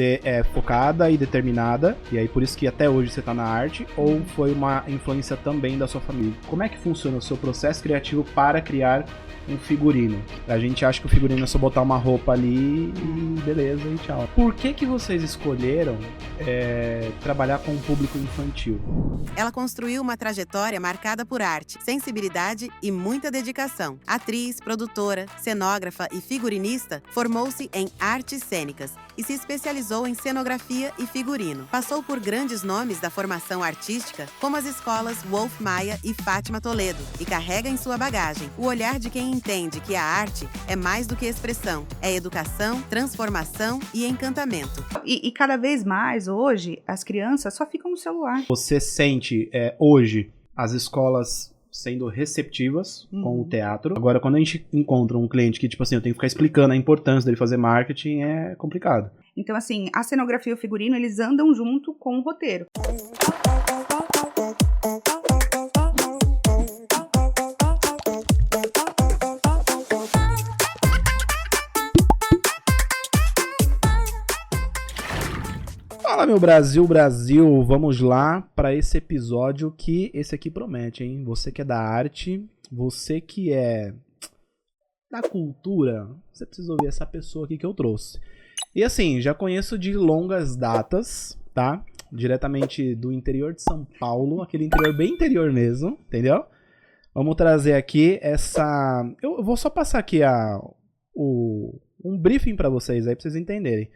é focada e determinada, e aí por isso que até hoje você tá na arte, ou foi uma influência também da sua família? Como é que funciona o seu processo criativo para criar um figurino? A gente acha que o figurino é só botar uma roupa ali e beleza, e tchau. Por que vocês escolheram trabalhar com um público infantil? Ela construiu uma trajetória marcada por arte, sensibilidade e muita dedicação. Atriz, produtora, cenógrafa e figurinista, formou-se em artes cênicas e se especializou em cenografia e figurino. Passou por grandes nomes da formação artística, como as escolas Wolf Maia e Fátima Toledo, e carrega em sua bagagem o olhar de quem entende que a arte é mais do que expressão, é educação, transformação e encantamento. E cada vez mais, hoje, as crianças só ficam no celular. Você sente hoje as escolas sendo receptivas com o teatro. Agora, quando a gente encontra um cliente que, tipo assim, eu tenho que ficar explicando a importância dele fazer marketing, é complicado. Então, assim, a cenografia e o figurino, eles andam junto com o roteiro. Fala, meu Brasil, Brasil, vamos lá para esse episódio que esse aqui promete, hein? Você que é da arte, você que é da cultura, você precisa ouvir essa pessoa aqui que eu trouxe. E assim, já conheço de longas datas, tá? Diretamente do interior de São Paulo, aquele interior bem interior mesmo, entendeu? Vamos trazer aqui essa... Eu vou só passar aqui um briefing para vocês aí, pra vocês entenderem.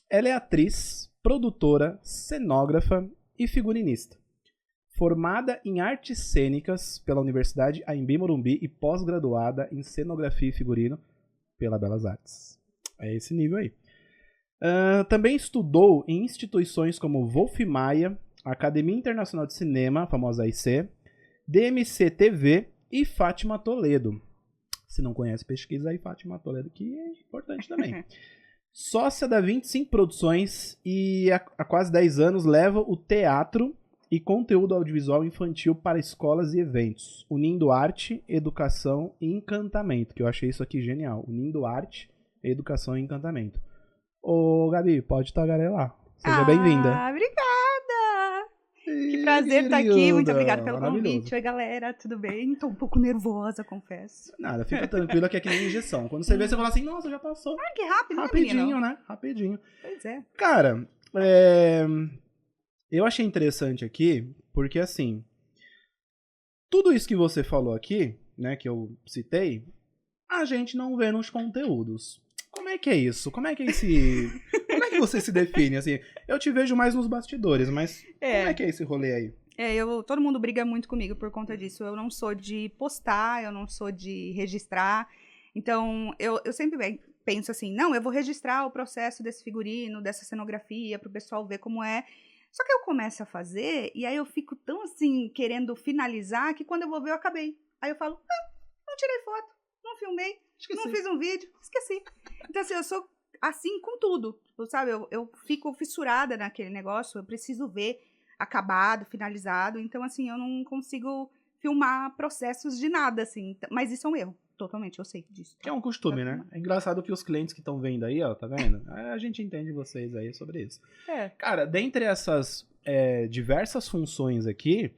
Ela é atriz, produtora, cenógrafa e figurinista. Formada em artes cênicas pela Universidade Anhembi Morumbi e pós-graduada em cenografia e figurino pela Belas Artes. É esse nível aí. Também estudou em instituições como Wolf Maia, Academia Internacional de Cinema, a famosa AIC, DMC TV e Fátima Toledo. Se não conhece, pesquisa aí Fátima Toledo, que é importante também. Sócia da 25 Produções e há quase 10 anos leva o teatro e conteúdo audiovisual infantil para escolas e eventos, unindo arte, educação e encantamento, que eu achei isso aqui genial, unindo arte, educação e encantamento. Ô, Gabi, pode tagarelar. Seja bem-vinda. Obrigada! Que prazer estar aqui, muito obrigada pelo convite. Oi, galera, tudo bem? Tô um pouco nervosa, confesso. Nada, fica tranquila que é que nem injeção. Quando você vê, você fala assim, nossa, já passou. Que rápido, rapidinho, né? Rapidinho. Pois é. Cara, eu achei interessante aqui, porque assim, tudo isso que você falou aqui, né, que eu citei, a gente não vê nos conteúdos. Como é que é isso? Como é que você se define, assim? Eu te vejo mais nos bastidores, mas como é que é esse rolê aí? Todo mundo briga muito comigo por conta disso. Eu não sou de postar, eu não sou de registrar. Então, eu sempre penso assim, não, eu vou registrar o processo desse figurino, dessa cenografia, para o pessoal ver como é. Só que eu começo a fazer, e aí eu fico tão assim, querendo finalizar, que quando eu vou ver, eu acabei. Aí eu falo, não tirei foto, não filmei, não fiz um vídeo, esqueci. Então, assim, eu sou assim com tudo, sabe? Eu fico fissurada naquele negócio, eu preciso ver acabado, finalizado. Então, assim, eu não consigo filmar processos de nada, assim. Mas isso é um erro, totalmente, eu sei disso. Que é um costume, né? É engraçado que os clientes que estão vendo aí, ó, tá vendo? A gente entende vocês aí sobre isso. Cara, dentre essas diversas funções aqui,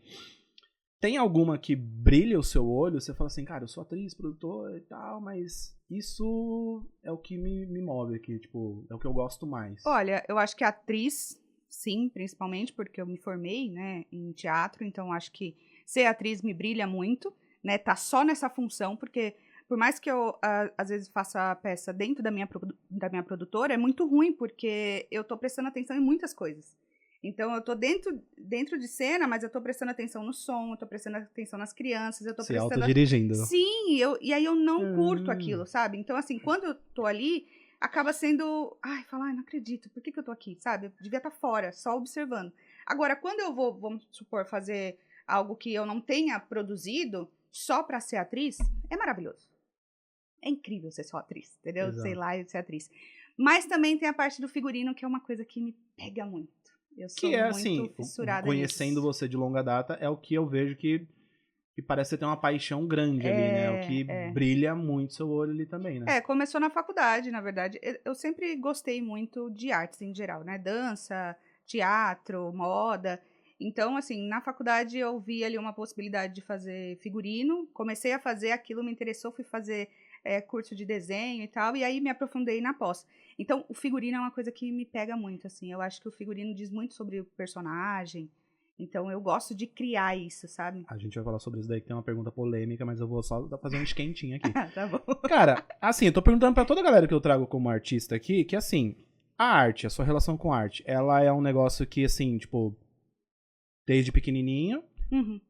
tem alguma que brilha o seu olho? Você fala assim, cara, eu sou atriz, produtora e tal, mas isso é o que me move aqui, tipo, é o que eu gosto mais. Olha, eu acho que atriz, sim, principalmente, porque eu me formei, né, em teatro, então acho que ser atriz me brilha muito, né, tá só nessa função, porque por mais que eu, às vezes, faça a peça dentro da minha produtora, é muito ruim, porque eu tô prestando atenção em muitas coisas. Então, eu tô dentro de cena, mas eu tô prestando atenção no som, eu tô prestando atenção nas crianças, eu tô Se prestando... autodirigindo. Sim, e aí eu não curto aquilo, sabe? Então, assim, quando eu tô ali, acaba sendo... não acredito, por que eu tô aqui, sabe? Eu devia estar fora, só observando. Agora, quando eu vou, vamos supor, fazer algo que eu não tenha produzido, só pra ser atriz, é maravilhoso. É incrível ser só atriz, entendeu? Exato. Sei lá, e ser atriz. Mas também tem a parte do figurino, que é uma coisa que me pega muito. Eu sou Que é muito assim, fissurada conhecendo nisso. você de longa data, é o que eu vejo que E parece que você tem uma paixão grande ali, né? O que brilha muito seu olho ali também, né? Começou na faculdade, na verdade. Eu sempre gostei muito de artes em geral, né? Dança, teatro, moda. Então, assim, na faculdade eu vi ali uma possibilidade de fazer figurino. Comecei a fazer aquilo, me interessou, fui fazer curso de desenho e tal. E aí me aprofundei na pós. Então, o figurino é uma coisa que me pega muito, assim. Eu acho que o figurino diz muito sobre o personagem. Então, eu gosto de criar isso, sabe? A gente vai falar sobre isso daí, que tem uma pergunta polêmica, mas eu vou só fazer um esquentinho aqui. Tá bom. Cara, assim, eu tô perguntando pra toda a galera que eu trago como artista aqui, que assim, a arte, a sua relação com a arte, ela é um negócio que, assim, tipo, desde pequenininho,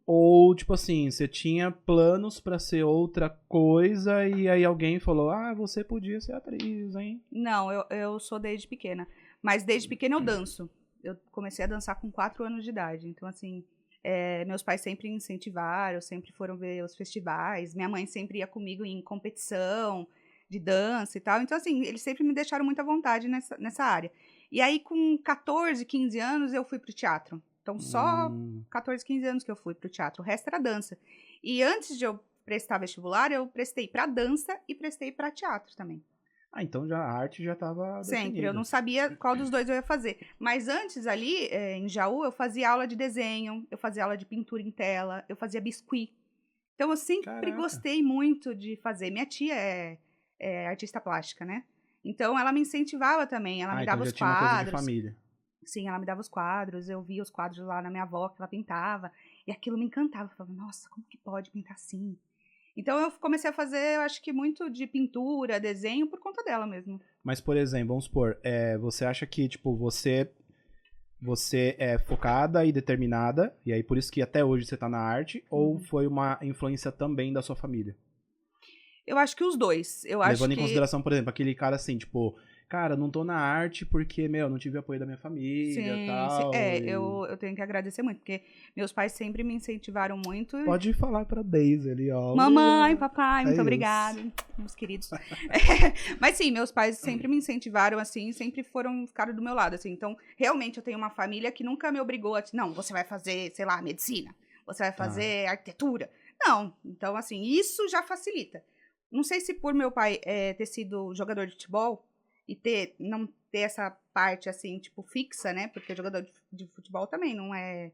ou, tipo assim, você tinha planos pra ser outra coisa e aí alguém falou, você podia ser atriz, hein? Não, eu sou desde pequena. Mas desde pequena eu danço. Eu comecei a dançar com 4 anos de idade. Então, assim, meus pais sempre incentivaram, sempre foram ver os festivais. Minha mãe sempre ia comigo em competição de dança e tal. Então, assim, eles sempre me deixaram muita vontade nessa área. E aí, com 14, 15 anos, eu fui pro teatro. Então, só 14, 15 anos que eu fui pro teatro. O resto era dança. E antes de eu prestar vestibular, eu prestei pra dança e prestei pra teatro também. Então a arte já tava Sempre, definida. eu não sabia qual dos dois eu ia fazer. Mas antes ali, em Jaú, eu fazia aula de desenho, eu fazia aula de pintura em tela, eu fazia biscuit. Então eu sempre gostei muito de fazer. Minha tia é artista plástica, né? Então ela me incentivava também, ela me dava os tinha uma coisa de quadros. família. Sim, ela me dava os quadros, eu via os quadros lá na minha avó que ela pintava, e aquilo me encantava. Eu falava, nossa, como que pode pintar assim? Então eu comecei a fazer, eu acho que muito de pintura, desenho, por conta dela mesmo. Mas, por exemplo, vamos supor, você acha que, tipo, você é focada e determinada, e aí por isso que até hoje você tá na arte, ou foi uma influência também da sua família? Eu acho que os dois. Levando em consideração, por exemplo, aquele cara assim, tipo, cara, não tô na arte porque, não tive apoio da minha família e tal. Eu tenho que agradecer muito, porque meus pais sempre me incentivaram muito. Pode falar pra Daisy ali, ó. Mamãe, papai, muito obrigada, meus queridos. Mas sim, meus pais sempre me incentivaram, assim, sempre ficaram do meu lado, assim. Então, realmente, eu tenho uma família que nunca me obrigou a, não, você vai fazer, sei lá, medicina, você vai fazer arquitetura. Não, então, assim, isso já facilita. Não sei se por meu pai ter sido jogador de futebol e não ter essa parte, assim, tipo, fixa, né? Porque jogador de futebol também não é...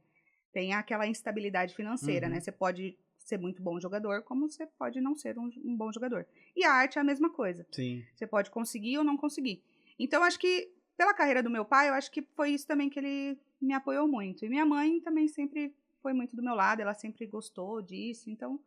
Tem aquela instabilidade financeira, né? Você pode ser muito bom jogador, como você pode não ser um bom jogador. E a arte é a mesma coisa. Sim. Você pode conseguir ou não conseguir. Então, acho que, pela carreira do meu pai, eu acho que foi isso também que ele me apoiou muito. E minha mãe também sempre foi muito do meu lado, ela sempre gostou disso, então...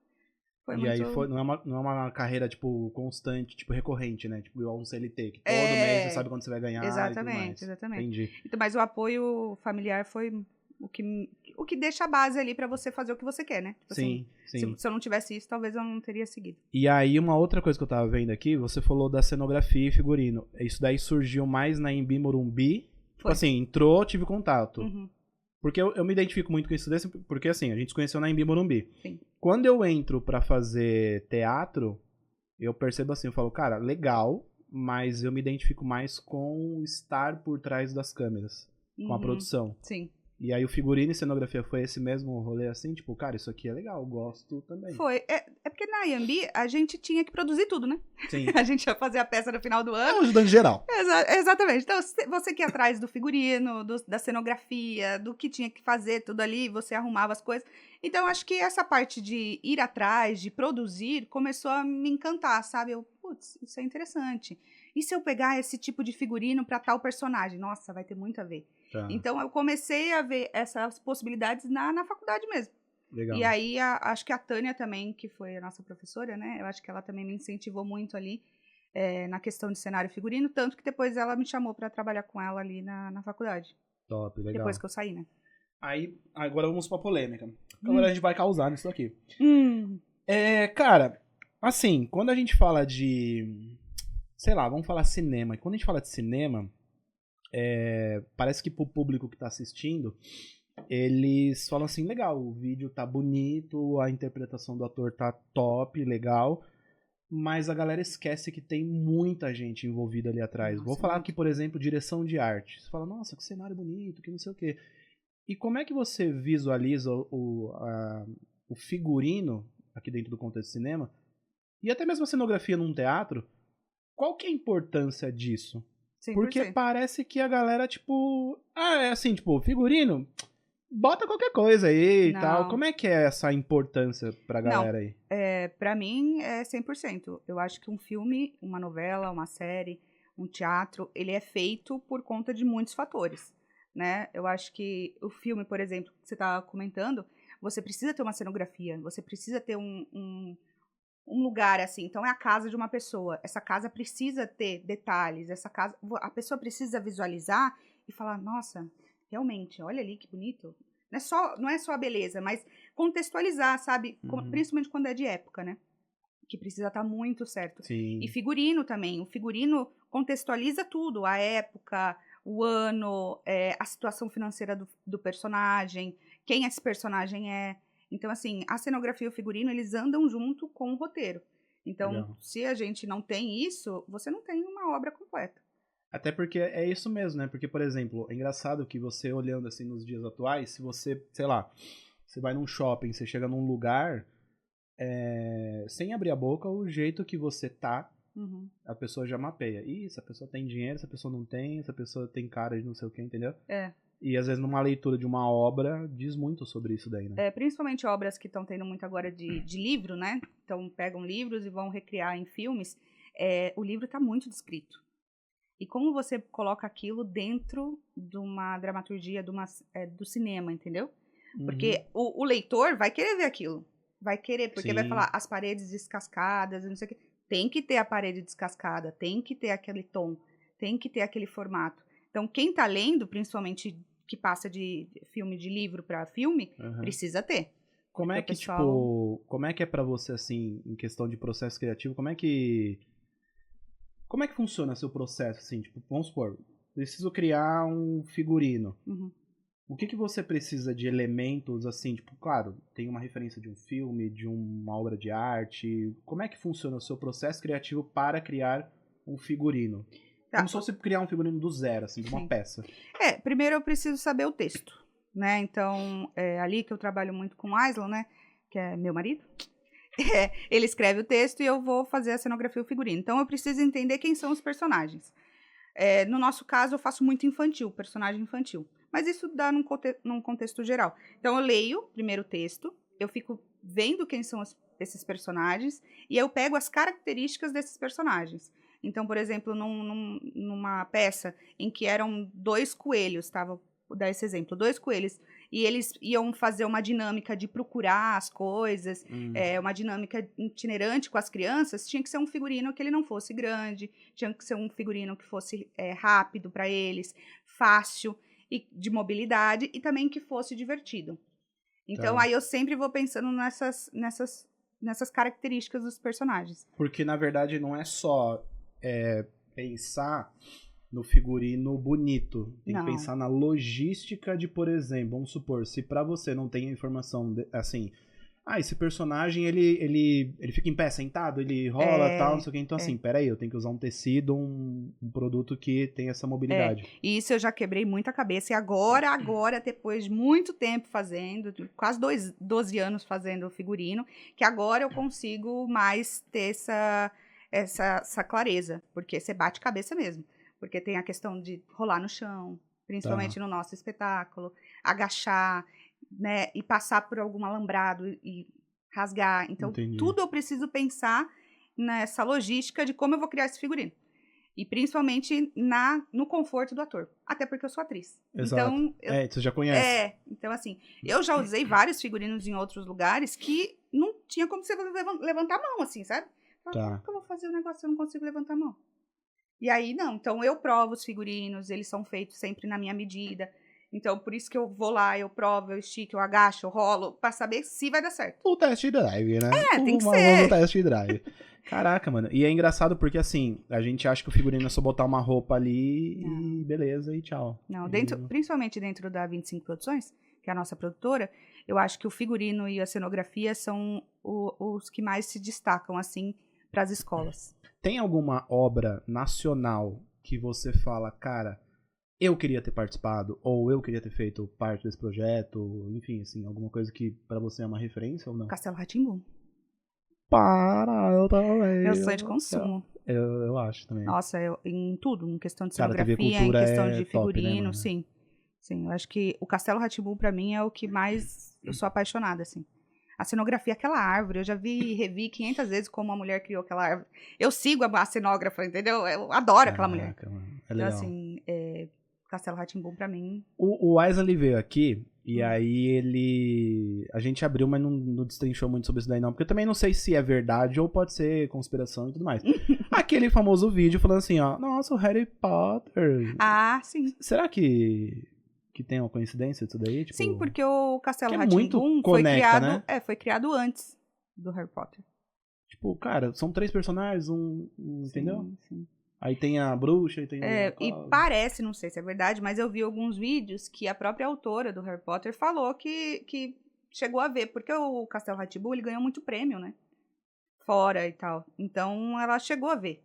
E aí não é uma carreira, tipo, constante, tipo, recorrente, né? Tipo, igual um CLT, que todo mês você sabe quando você vai ganhar. Exatamente, exatamente. Entendi. Então, mas o apoio familiar foi o que deixa a base ali pra você fazer o que você quer, né? Tipo sim, assim, sim. Se eu não tivesse isso, talvez eu não teria seguido. E aí, uma outra coisa que eu tava vendo aqui, você falou da cenografia e figurino. Isso daí surgiu mais na Embi Morumbi. Tipo assim, entrou, tive contato. Porque eu me identifico muito com isso desse, porque assim, a gente se conheceu na Embi Morumbi. Sim. Quando eu entro pra fazer teatro, eu percebo assim, eu falo, cara, legal, mas eu me identifico mais com estar por trás das câmeras, com a produção. Sim. E aí o figurino e cenografia foi esse mesmo rolê assim, tipo, cara, isso aqui é legal, gosto também. Foi. É porque na Iambi a gente tinha que produzir tudo, né? Sim. A gente ia fazer a peça no final do ano. É um ajudante geral. Exatamente. Então, você que ia atrás do figurino, da cenografia, do que tinha que fazer, tudo ali, você arrumava as coisas. Então, acho que essa parte de ir atrás, de produzir, começou a me encantar, sabe? Putz, isso é interessante. E se eu pegar esse tipo de figurino para tal personagem? Nossa, vai ter muito a ver. Tá. Então, eu comecei a ver essas possibilidades na faculdade mesmo. Legal. E aí, acho que a Tânia também, que foi a nossa professora, né? Eu acho que ela também me incentivou muito ali na questão de cenário e figurino, tanto que depois ela me chamou para trabalhar com ela ali na faculdade. Top, legal. Depois que eu saí, né? Aí, agora vamos pra polêmica. Agora a gente vai causar nisso aqui. Cara, assim, quando a gente fala de... Sei lá, vamos falar cinema. E quando a gente fala de cinema, parece que pro público que tá assistindo, eles falam assim, legal, o vídeo tá bonito, a interpretação do ator tá top, legal, mas a galera esquece que tem muita gente envolvida ali atrás. Nossa, vou falar aqui, por exemplo, direção de arte. Você fala, nossa, que cenário bonito, que não sei o quê. E como é que você visualiza o figurino, aqui dentro do contexto de cinema, e até mesmo a cenografia num teatro, qual que é a importância disso? 100%. Porque parece que a galera, tipo... é assim, tipo, figurino, bota qualquer coisa aí e Não. tal. Como é que é essa importância pra galera aí? Pra mim, é 100%. Eu acho que um filme, uma novela, uma série, um teatro, ele é feito por conta de muitos fatores, né? Eu acho que o filme, por exemplo, que você está comentando, você precisa ter uma cenografia, você precisa ter um lugar assim. Então, é a casa de uma pessoa. Essa casa precisa ter detalhes, a pessoa precisa visualizar e falar, nossa, realmente, olha ali que bonito. Não é só a beleza, mas contextualizar, sabe? Principalmente quando é de época, né? Que precisa estar muito certo. Sim. E figurino também. O figurino contextualiza tudo. A época, o ano, a situação financeira do personagem, quem esse personagem é. Então, assim, a cenografia e o figurino, eles andam junto com o roteiro. Então, Legal. se a gente não tem isso, você não tem uma obra completa. Até porque é isso mesmo, né? Porque, por exemplo, é engraçado que você olhando assim nos dias atuais, se você, sei lá, você vai num shopping, você chega num lugar, sem abrir a boca, o jeito que você tá, a pessoa já mapeia. Ih, essa pessoa tem dinheiro, essa pessoa não tem, essa pessoa tem cara de não sei o que, entendeu? E às vezes numa leitura de uma obra diz muito sobre isso daí, né? Principalmente obras que estão tendo muito agora de livro, né? Então pegam livros e vão recriar em filmes. O livro está muito descrito. E como você coloca aquilo dentro de uma dramaturgia do cinema, entendeu? Porque o leitor vai querer ver aquilo. Vai querer, porque vai falar as paredes descascadas, não sei o quê. Tem que ter a parede descascada, tem que ter aquele tom, tem que ter aquele formato. Então, quem tá lendo, principalmente que passa de filme de livro para filme, precisa ter. Como é que, tipo, como é que é pra você, assim, em questão de processo criativo, como é que funciona seu processo, assim, tipo, vamos supor, preciso criar um figurino. O que você precisa de elementos, assim, tipo, claro, tem uma referência de um filme, de uma obra de arte, como é que funciona o seu processo criativo para criar um figurino? Como se fosse criar um figurino do zero, assim, de uma peça. Primeiro eu preciso saber o texto, né? Então, ali que eu trabalho muito com o Aislan, né? Que é meu marido. Ele escreve o texto e eu vou fazer a cenografia e o figurino. Então, eu preciso entender quem são os personagens. No nosso caso, eu faço muito infantil, personagem infantil. Mas isso dá num contexto geral. Então, eu leio primeiro o texto, eu fico vendo quem são esses personagens e eu pego as características desses personagens. Então, por exemplo, numa peça em que eram 2 coelhos, vou dar esse exemplo, 2 coelhos, e eles iam fazer uma dinâmica de procurar as coisas, uma dinâmica itinerante com as crianças, tinha que ser um figurino que ele não fosse grande, tinha que ser um figurino que fosse rápido para eles, fácil e de mobilidade, e também que fosse divertido. Então, aí eu sempre vou pensando nessas características dos personagens. Porque, na verdade, não é só pensar no figurino bonito. Tem que pensar na logística de, por exemplo, vamos supor, se pra você não tem a informação, assim, esse personagem, ele fica em pé, sentado, ele rola, tal, não sei o que. Então, assim, peraí, eu tenho que usar um tecido, um produto que tem essa mobilidade. E isso eu já quebrei muita cabeça. E agora, depois de muito tempo fazendo, quase 12 anos fazendo figurino, que agora eu consigo mais ter essa clareza, porque você bate cabeça mesmo. Porque tem a questão de rolar no chão, principalmente no nosso espetáculo, agachar, né, e passar por algum alambrado e rasgar. Então, tudo eu preciso pensar nessa logística de como eu vou criar esse figurino. E principalmente no conforto do ator. Até porque eu sou atriz. Exato. Então, você já conhece. Então assim, eu já usei vários figurinos em outros lugares que não tinha como você levantar a mão, assim, sabe? Como que eu vou fazer o negócio se eu não consigo levantar a mão? E aí, não. Então, eu provo os figurinos, eles são feitos sempre na minha medida. Então, por isso que eu vou lá, eu provo, eu estico, eu agacho, eu rolo, pra saber se vai dar certo. O test drive, né? Tem que ser. O test drive. Caraca, mano. E é engraçado porque, assim, a gente acha que o figurino é só botar uma roupa ali e beleza, e tchau. Não, principalmente dentro da 25 Produções, que é a nossa produtora, eu acho que o figurino e a cenografia são os que mais se destacam, assim, pras escolas. Tem alguma obra nacional que você fala, cara, eu queria ter participado, ou eu queria ter feito parte desse projeto, enfim, assim, alguma coisa que pra você é uma referência ou não? Castelo Rá-Tim-Bum. Para, eu também. Eu sou de consumo. Eu acho também. Nossa, em tudo, em questão de Cara, TV cenografia, em Cultura questão é de top, figurino, né, mano? sim. Sim, eu acho que o Castelo Rá-Tim-Bum, pra mim, é o que mais eu sou apaixonada, assim. A cenografia, aquela árvore, eu já revi 500 vezes como a mulher criou aquela árvore. Eu sigo a cenógrafa, entendeu? Eu adoro aquela mulher. Mano, é Então, legal. assim, Castelo Rá-Tim-Bum, pra mim... O Aisley veio aqui, e aí ele... A gente abriu, mas não destrinchou muito sobre isso daí não, porque eu também não sei se é verdade ou pode ser conspiração e tudo mais. Aquele famoso vídeo falando assim, ó, nossa, o Harry Potter. Ah, sim. Será que tem uma coincidência disso daí? Tipo, Sim, porque o Castelo que é muito Rá-Tim-Bum foi conecta, criado... né? Foi criado antes do Harry Potter. Tipo, cara, são 3 personagens, entendeu? Sim, sim. Aí tem a bruxa, e tem E parece, não sei se é verdade, mas eu vi alguns vídeos que a própria autora do Harry Potter falou que chegou a ver, porque o Castelo Rá-Tim-Bum, ele ganhou muito prêmio, né? Fora e tal. Então, ela chegou a ver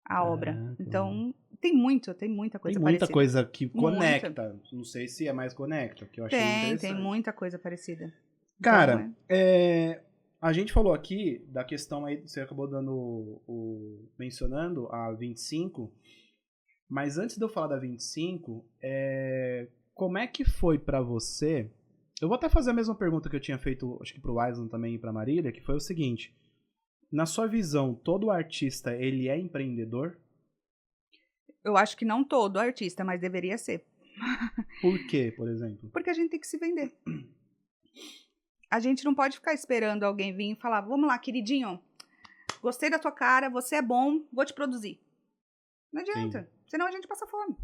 a obra. Então, tem muita coisa Tem muita parecida. coisa que Muita. conecta. Não sei se é mais conecta, que eu achei interessante. Tem muita coisa parecida. Cara, Então, a gente falou aqui da questão aí, você acabou mencionando a 25, mas antes de eu falar da 25, como é que foi pra você? Eu vou até fazer a mesma pergunta que eu tinha feito, acho que pro Aislan também e pra Marília, que foi o seguinte: na sua visão, todo artista, ele é empreendedor? eu acho que não todo artista, mas deveria ser. Por quê, por exemplo? Porque a gente tem que se vender. A gente não pode ficar esperando alguém vir e falar, vamos lá, queridinho, gostei da tua cara, você é bom, vou te produzir. Não adianta, Sim. senão a gente passa fome.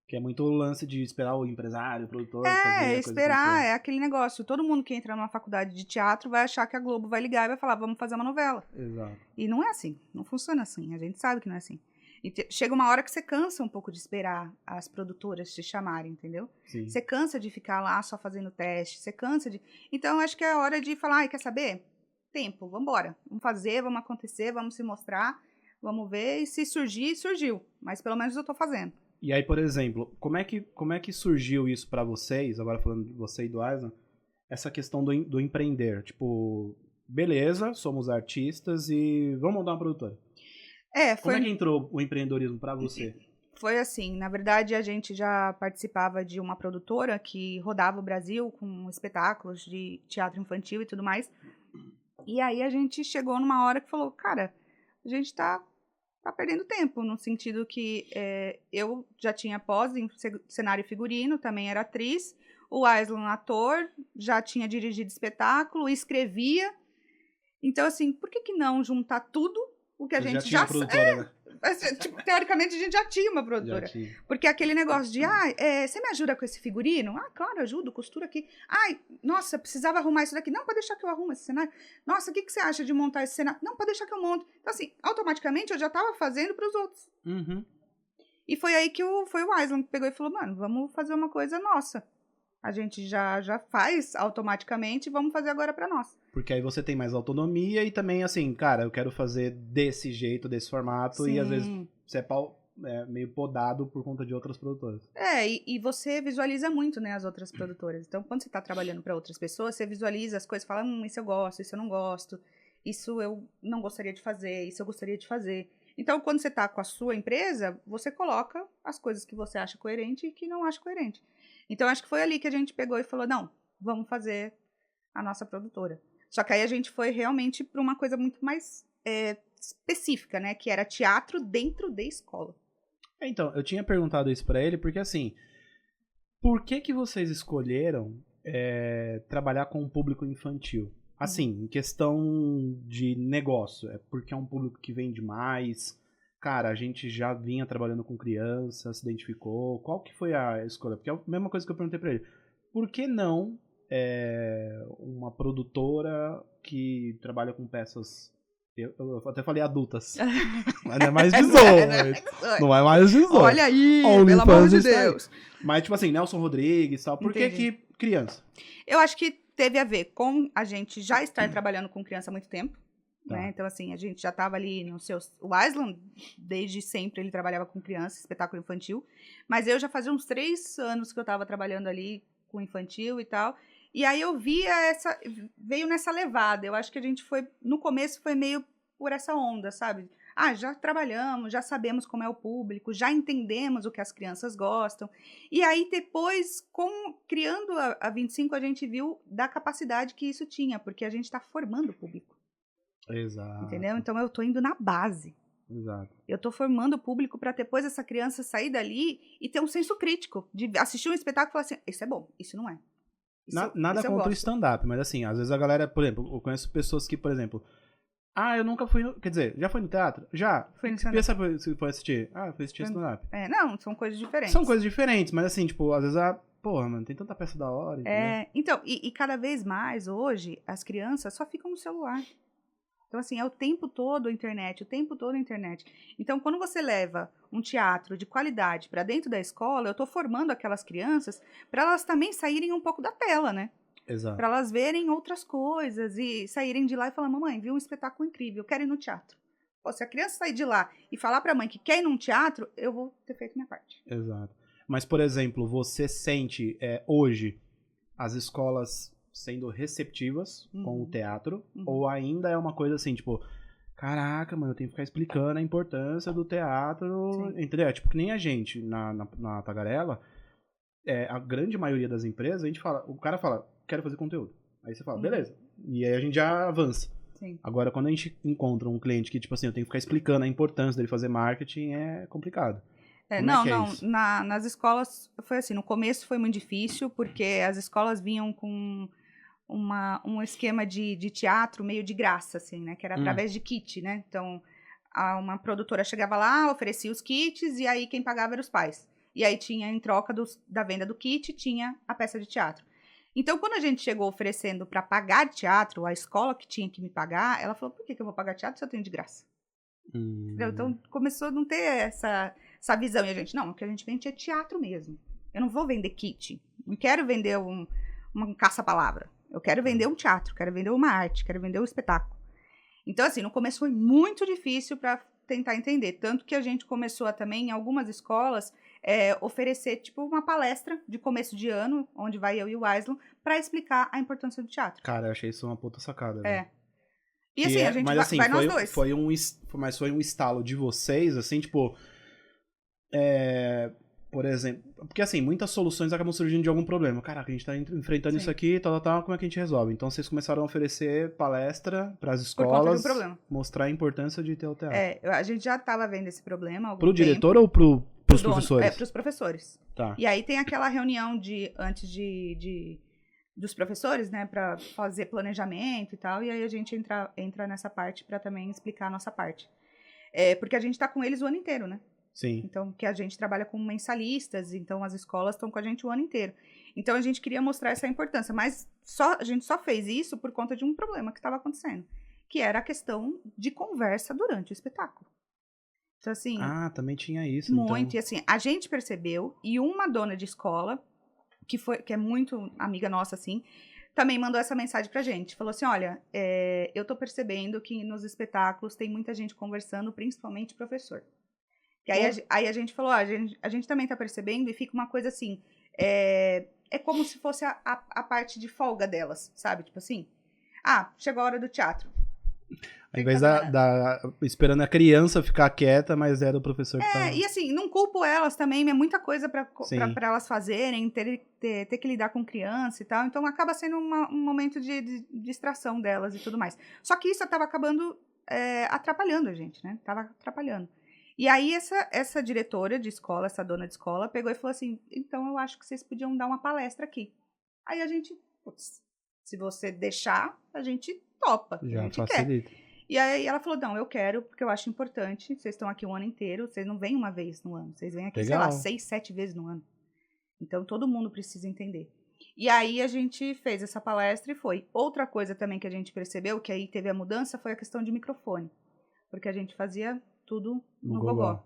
Que é muito o lance de esperar o empresário, o produtor fazer a coisa esperar, acontecer. é aquele negócio. Todo mundo que entra numa faculdade de teatro vai achar que a Globo vai ligar e vai falar, vamos fazer uma novela. Exato. E não é assim, não funciona assim, a gente sabe que não é assim. E chega uma hora que você cansa um pouco de esperar as produtoras te chamarem, entendeu? Sim. Você cansa de ficar lá só fazendo teste, você cansa de... Então, acho que é a hora de falar, ai, quer saber? Tempo, vamos embora. Vamos fazer, vamos acontecer, vamos se mostrar, vamos ver, e se surgir, surgiu. Mas pelo menos eu tô fazendo. E aí, por exemplo, como é que surgiu isso pra vocês, agora falando de você e do Aislan, essa questão do empreender? Tipo, beleza, somos artistas e vamos montar uma produtora. Como é que entrou o empreendedorismo pra você? Foi assim, na verdade a gente já participava de uma produtora que rodava o Brasil com espetáculos de teatro infantil e tudo mais. E aí a gente chegou numa hora que falou, cara, a gente tá perdendo tempo, no sentido que eu já tinha pós em cenário e figurino, também era atriz, o Aislan ator, já tinha dirigido espetáculo, escrevia. Então assim, por que não juntar tudo o que a gente já produtora, né? Tipo, teoricamente a gente já tinha uma produtora. Porque aquele negócio de, você me ajuda com esse figurino? Ah, claro, ajudo, costura aqui. Ai, nossa, precisava arrumar isso daqui. Não, pode deixar que eu arrumo esse cenário. Nossa, o que você acha de montar esse cenário? Não, pode deixar que eu monto. Então, assim, automaticamente eu já tava fazendo pros outros. Uhum. E foi aí que foi o Aislan que pegou e falou, mano, vamos fazer uma coisa nossa. A gente já faz automaticamente, vamos fazer agora pra nós. Porque aí você tem mais autonomia e também, assim, cara, eu quero fazer desse jeito, desse formato, Sim. e às vezes você é meio podado por conta de outras produtoras. E você visualiza muito, né, as outras produtoras. Então, quando você tá trabalhando pra outras pessoas, você visualiza as coisas, fala, isso eu gosto, isso eu não gosto, isso eu não gostaria de fazer, isso eu gostaria de fazer. Então, quando você tá com a sua empresa, você coloca as coisas que você acha coerente e que não acha coerente. Então, acho que foi ali que a gente pegou e falou, não, vamos fazer a nossa produtora. Só que aí a gente foi realmente para uma coisa muito mais específica, né? Que era teatro dentro da escola. Então, eu tinha perguntado isso pra ele porque, assim, por que vocês escolheram trabalhar com um público infantil? Assim, em questão de negócio, é porque é um público que vende mais... Cara, a gente já vinha trabalhando com criança, se identificou. Qual que foi a escolha? Porque é a mesma coisa que eu perguntei pra ele. Por que não uma produtora que trabalha com peças... Eu até falei adultas. Mas não é mais 18. Não é mais 18. Olha aí, Only pelo amor de Fans está aí. Deus. Mas, tipo assim, Nelson Rodrigues e tal. Por que Entendi. criança? Eu acho que teve a ver com a gente já estar trabalhando com criança há muito tempo. Tá. né? Então, assim, a gente já estava ali no seu... O Aslan, desde sempre, ele trabalhava com criança, espetáculo infantil. Mas eu já fazia uns 3 anos que eu estava trabalhando ali com infantil e tal. E aí eu via veio nessa levada. Eu acho que a gente foi... No começo foi meio por essa onda, sabe? Ah, já trabalhamos, já sabemos como é o público, já entendemos o que as crianças gostam. E aí, depois, criando a 25, a gente viu da capacidade que isso tinha, porque a gente está formando o público. Exato. Entendeu? Então, eu estou indo na base. Exato. Eu estou formando o público para depois essa criança sair dali e ter um senso crítico, de assistir um espetáculo e falar assim, isso é bom, isso não é. Nada isso eu contra o gosto. stand-up, mas assim, às vezes a galera, por exemplo, eu conheço pessoas que, por exemplo, eu nunca fui quer dizer, já foi no teatro? Já. Fui no stand-up. Você foi assistir? Fui assistir stand-up. Não, são coisas diferentes. São coisas diferentes, mas assim, tipo, às vezes porra, mano, tem tanta peça da hora. Então, e cada vez mais, hoje, as crianças só ficam no celular. Então, assim, é o tempo todo a internet, o tempo todo a internet. Então, quando você leva um teatro de qualidade para dentro da escola, eu estou formando aquelas crianças para elas também saírem um pouco da tela, né? Exato. Para elas verem outras coisas e saírem de lá e falar, mamãe, vi um espetáculo incrível, eu quero ir no teatro. Pô, se a criança sair de lá e falar para a mãe que quer ir num teatro, eu vou ter feito minha parte. Exato. Mas, por exemplo, você sente hoje as escolas sendo receptivas com o teatro, ou ainda é uma coisa assim, tipo, caraca, mano, eu tenho que ficar explicando a importância do teatro, Sim. entendeu? Tipo, que nem a gente na Tagarela, a grande maioria das empresas, o cara fala, quero fazer conteúdo. Aí você fala, beleza. E aí a gente já avança. Sim. Agora, quando a gente encontra um cliente que, tipo assim, eu tenho que ficar explicando a importância dele fazer marketing, é complicado. Nas escolas foi assim, no começo foi muito difícil, porque as escolas vinham com um esquema de teatro meio de graça, assim, né, que era através de kit, né, então uma produtora chegava lá, oferecia os kits, e aí quem pagava eram os pais, e aí tinha, em troca da venda do kit, tinha a peça de teatro. Então, quando a gente chegou oferecendo para pagar teatro, a escola que tinha que me pagar, ela falou, por que eu vou pagar teatro se eu tenho de graça? Então, começou a não ter essa visão. E a gente, não, o que a gente vende é teatro mesmo. Eu não vou vender kit. Não quero vender uma caça-palavra. Eu quero vender um teatro, quero vender uma arte, quero vender um espetáculo. Então, assim, no começo foi muito difícil para tentar entender. Tanto que a gente começou a também, em algumas escolas, oferecer, tipo, uma palestra de começo de ano, onde vai eu e o Aslan, para explicar a importância do teatro. Cara, eu achei isso uma puta sacada. Né? E assim, a gente vai nós dois. Mas foi um estalo de vocês, assim, tipo... por exemplo... Porque, assim, muitas soluções acabam surgindo de algum problema. Caraca, a gente tá enfrentando isso aqui, tal, como é que a gente resolve? Então, vocês começaram a oferecer palestra pras escolas... Por conta de um problema. Mostrar a importância de ter o teatro. A gente já tava vendo esse problema há algum Pro tempo. diretor ou pros professores? Pros professores. Tá. E aí tem aquela reunião antes dos professores, né, para fazer planejamento e tal, e aí a gente entra nessa parte para também explicar a nossa parte. Porque a gente tá com eles o ano inteiro, né? Sim. Então, que a gente trabalha com mensalistas, então as escolas estão com a gente o ano inteiro. Então, a gente queria mostrar essa importância, mas a gente só fez isso por conta de um problema que estava acontecendo, que era a questão de conversa durante o espetáculo. Então, assim... também tinha isso, muito, então... e assim, a gente percebeu, e uma dona de escola, que é muito amiga nossa, assim, também mandou essa mensagem pra gente. Falou assim, olha, eu tô percebendo que nos espetáculos tem muita gente conversando, principalmente professor. Que aí a gente falou, a gente também tá percebendo, e fica uma coisa assim, é como se fosse a parte de folga delas, sabe? Tipo assim, chegou a hora do teatro. Ao invés esperando a criança ficar quieta, mas era o professor que tava... E assim, não culpo elas também, é muita coisa pra elas fazerem, ter que lidar com criança e tal, então acaba sendo um momento de distração delas e tudo mais. Só que isso tava acabando atrapalhando a gente, né? Tava atrapalhando. E aí essa diretora de escola, essa dona de escola, pegou e falou assim, então eu acho que vocês podiam dar uma palestra aqui. Aí a gente, se você deixar, a gente topa, Já a gente facilita. quer. E aí ela falou, não, eu quero, porque eu acho importante, vocês estão aqui o ano inteiro, vocês não vêm uma vez no ano, vocês vêm aqui, Legal. sei lá, 6, 7 vezes no ano. Então todo mundo precisa entender. E aí a gente fez essa palestra e foi. Outra coisa também que a gente percebeu, que aí teve a mudança, foi a questão de microfone. Porque a gente fazia tudo no gogó.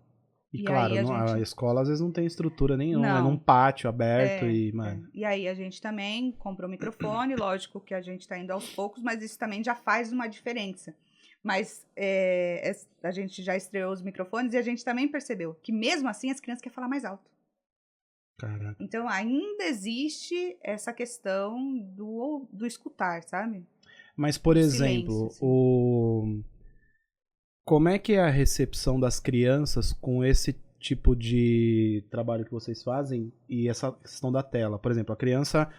E claro, a escola às vezes não tem estrutura nenhuma, Não. É num pátio aberto E aí a gente também comprou microfone, lógico que a gente tá indo aos poucos, mas isso também já faz uma diferença. Mas a gente já estreou os microfones e a gente também percebeu que mesmo assim as crianças querem falar mais alto. Caraca. Então ainda existe essa questão do escutar, sabe? Mas, por O exemplo, silêncio, assim. como é que é a recepção das crianças com esse tipo de trabalho que vocês fazem e essa questão da tela? Por exemplo, a criança,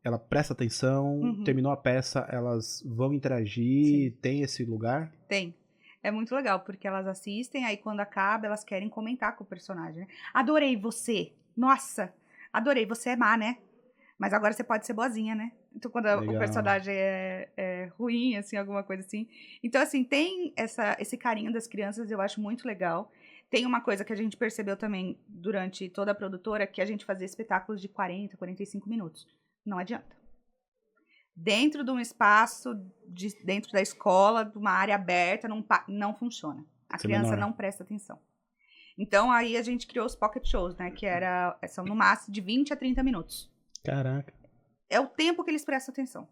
ela presta atenção, terminou a peça, elas vão interagir, tem esse lugar? Tem. É muito legal, porque elas assistem, aí quando acaba, elas querem comentar com o personagem, né? Adorei você! Nossa! Adorei, você é má, né? Mas agora você pode ser boazinha, né? Então, quando o personagem é ruim, assim, alguma coisa assim. Então, assim, tem esse carinho das crianças, eu acho muito legal. Tem uma coisa que a gente percebeu também durante toda a produtora, que a gente fazia espetáculos de 40, 45 minutos. Não adianta. Dentro de um espaço, dentro da escola, de uma área aberta, não funciona. A criança não presta atenção. Então, aí a gente criou os pocket shows, né? Que são no máximo de 20 a 30 minutos. Caraca. É o tempo que eles prestam atenção.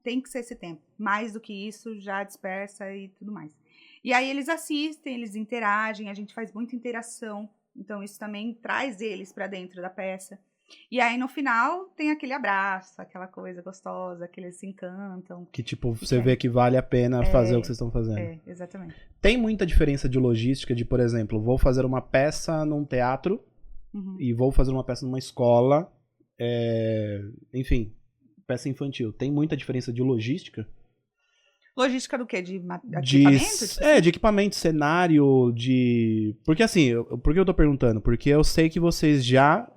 Tem que ser esse tempo. Mais do que isso, já dispersa e tudo mais. E aí eles assistem, eles interagem, a gente faz muita interação. Então, isso também traz eles para dentro da peça. E aí, no final, tem aquele abraço, aquela coisa gostosa, que eles se encantam. Que, tipo, você vê que vale a pena fazer o que vocês estão fazendo. Exatamente. Tem muita diferença de logística de, por exemplo, vou fazer uma peça num teatro e vou fazer uma peça numa escola, enfim, peça infantil. Tem muita diferença de logística? Logística do quê? De equipamento? De equipamento, cenário, de... Porque assim, por que eu tô perguntando? Porque eu sei que vocês já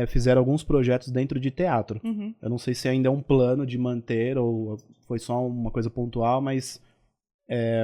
fizeram alguns projetos dentro de teatro. Eu não sei se ainda é um plano de manter ou foi só uma coisa pontual, mas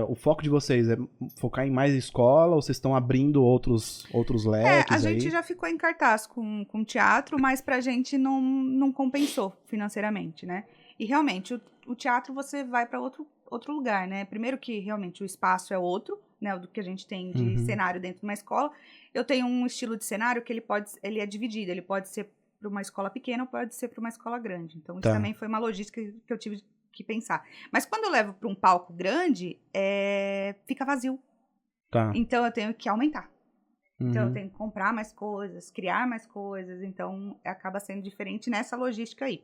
o foco de vocês é focar em mais escola ou vocês estão abrindo outros leques a gente já ficou em cartaz com teatro, mas pra gente não compensou financeiramente, né? E realmente, o teatro você vai para outro lugar, né? Primeiro que realmente o espaço é outro, né? Do que a gente tem de cenário dentro de uma escola. Eu tenho um estilo de cenário que ele é dividido, ele pode ser para uma escola pequena ou pode ser para uma escola grande. Então, isso também foi uma logística que eu tive que pensar. Mas quando eu levo para um palco grande, fica vazio. Tá. Então, eu tenho que aumentar. Então, eu tenho que comprar mais coisas, criar mais coisas. Então, acaba sendo diferente nessa logística aí.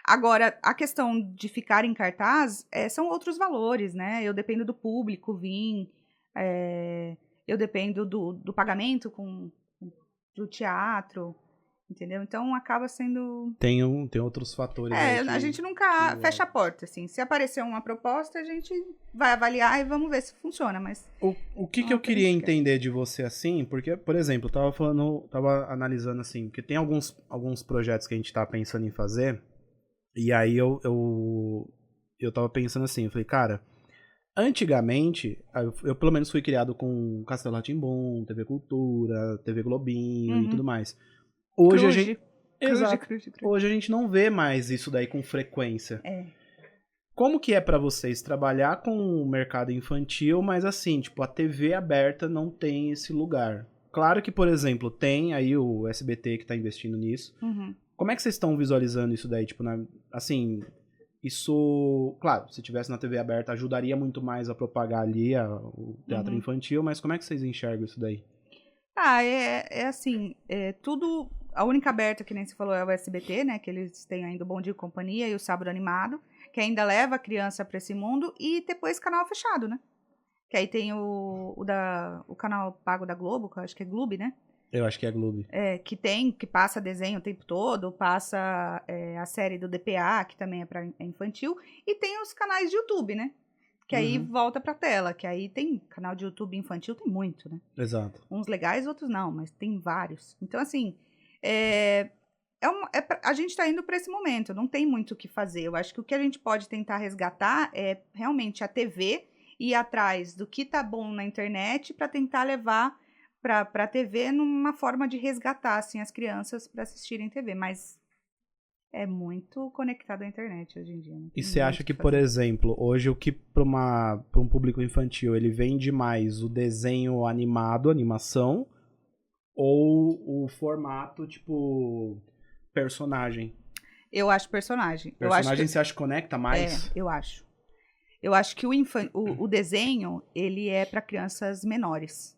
Agora, a questão de ficar em cartaz são outros valores, né? Eu dependo do público vir, eu dependo do pagamento do teatro, entendeu? Então, acaba sendo... Tem outros fatores aí a gente nunca fecha a porta, assim. Se aparecer uma proposta, a gente vai avaliar e vamos ver se funciona, mas... O que eu queria entender de você, assim, porque, por exemplo, eu tava analisando, assim, porque tem alguns projetos que a gente tá pensando em fazer... E aí eu tava pensando assim, eu falei, cara, antigamente, eu pelo menos fui criado com Castelo Rá-Tim-Bum, TV Cultura, TV Globinho e tudo mais. Hoje Hoje a gente não vê mais isso daí com frequência. Como que é pra vocês trabalhar com o mercado infantil, mas assim, tipo, a TV aberta não tem esse lugar? Claro que, por exemplo, tem aí o SBT que tá investindo nisso. Como é que vocês estão visualizando isso daí? Tipo, assim, isso... Claro, se tivesse na TV aberta, ajudaria muito mais a propagar ali o teatro infantil, mas como é que vocês enxergam isso daí? Assim, tudo... A única aberta, que nem você falou, é o SBT, né? Que eles têm ainda o Bom Dia e Companhia e o Sábado Animado, que ainda leva a criança pra esse mundo, e depois canal fechado, né? Que aí tem o canal pago da Globo, que eu acho que é Globo, né? Eu acho que é Globo. Que passa desenho o tempo todo, passa a série do DPA, que também é infantil, e tem os canais de YouTube, né? Que aí volta pra tela, que aí tem canal de YouTube infantil, tem muito, né? Exato. Uns legais, outros não, mas tem vários. Então, assim, a gente tá indo pra esse momento, não tem muito o que fazer. Eu acho que o que a gente pode tentar resgatar é realmente a TV, ir atrás do que tá bom na internet pra tentar levar para a TV numa forma de resgatar assim, as crianças para assistirem TV, mas é muito conectado à internet hoje em dia. E você acha que, por exemplo, hoje o que para um público infantil ele vende mais o desenho animado, animação, ou o formato tipo personagem? Eu acho personagem. Personagem você acha que conecta mais? Eu acho. Eu acho que o desenho, ele é para crianças menores.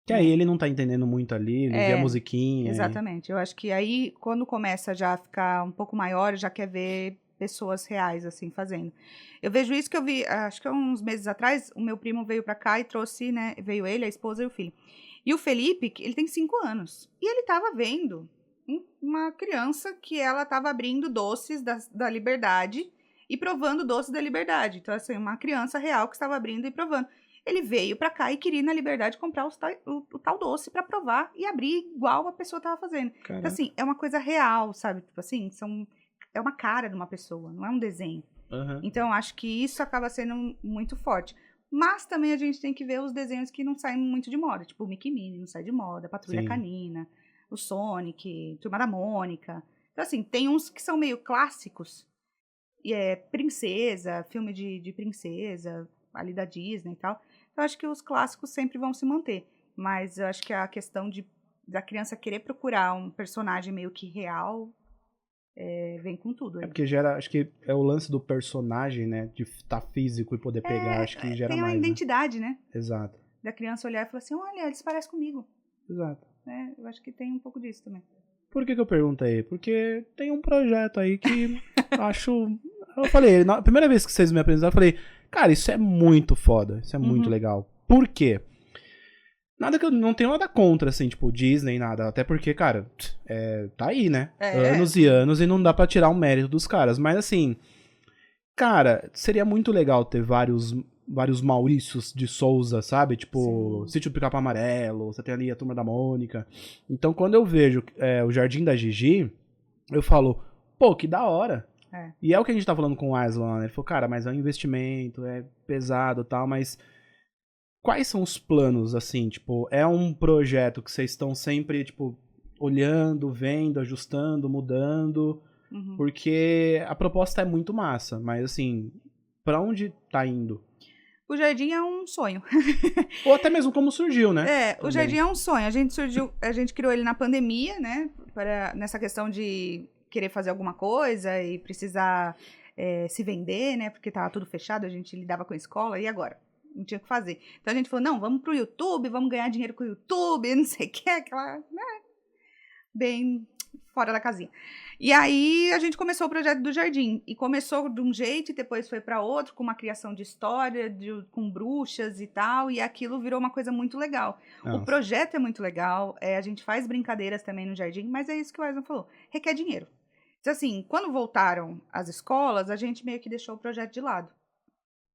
Que aí ele não tá entendendo muito ali, ele vê a musiquinha. Exatamente. Eu acho que aí, quando começa já a ficar um pouco maior, já quer ver pessoas reais, assim, fazendo. Eu vejo isso que eu vi, acho que uns meses atrás, o meu primo veio pra cá e trouxe, né, veio ele, a esposa e o filho. E o Felipe, ele tem 5 anos. E ele tava vendo uma criança que ela tava abrindo doces da Liberdade e provando doces da Liberdade. Então, assim, uma criança real que estava abrindo e provando. Ele veio pra cá e queria ir na Liberdade comprar o tal doce pra provar e abrir igual a pessoa tava fazendo. Caraca. Então, assim, é uma coisa real, sabe? Tipo assim, é uma cara de uma pessoa, não é um desenho. Uhum. Então, eu acho que isso acaba sendo muito forte. Mas também a gente tem que ver os desenhos que não saem muito de moda. Tipo, o Mickey e Minnie não sai de moda, Patrulha Sim. Canina, o Sonic, Turma da Mônica. Então, assim, tem uns que são meio clássicos. E é princesa, filme de princesa, ali da Disney e tal. Então, eu acho que os clássicos sempre vão se manter. Mas eu acho que a questão da criança querer procurar um personagem meio que real vem com tudo. É porque gera, acho que é o lance do personagem, né? De estar físico e poder pegar, acho que gera tem mais. uma identidade, né? Exato. Da criança olhar e falar assim, olha, eles parecem comigo. Exato. Eu acho que tem um pouco disso também. Por que eu perguntei? Porque tem um projeto aí que acho... Eu falei, na primeira vez que vocês me apresentaram, eu falei, cara, isso é muito foda, isso é muito legal. Por quê? Nada que eu não tenho nada contra, assim, tipo, Disney, nada. Até porque, cara, tá aí, né? Anos e anos e não dá pra tirar o mérito dos caras. Mas, assim, cara, seria muito legal ter vários Maurícios de Souza, sabe? Tipo, Sítio do Pica-Pau Amarelo, você tem ali a Turma da Mônica. Então, quando eu vejo o Jardim da Gigi, eu falo, pô, que da hora. E é o que a gente tá falando com o Aslan, né? Ele falou, cara, mas é um investimento, é pesado e tal, mas... Quais são os planos, assim, tipo, é um projeto que vocês estão sempre, tipo, olhando, vendo, ajustando, mudando, porque a proposta é muito massa, mas, assim, pra onde tá indo? O Jardim é um sonho. Ou até mesmo como surgiu, né? O Jardim é um sonho. A gente criou ele na pandemia, né, nessa questão de querer fazer alguma coisa e precisar se vender, né, porque tava tudo fechado, a gente lidava com a escola, e agora? Não tinha o que fazer. Então a gente falou, não, vamos pro YouTube, vamos ganhar dinheiro com o YouTube, não sei o que, aquela, né, bem fora da casinha. E aí a gente começou o projeto do Jardim, e começou de um jeito e depois foi para outro, com uma criação de história, com bruxas e tal, e aquilo virou uma coisa muito legal. Nossa. O projeto é muito legal, a gente faz brincadeiras também no Jardim, mas é isso que o Aslan falou, requer dinheiro. Então assim, quando voltaram as escolas, a gente meio que deixou o projeto de lado.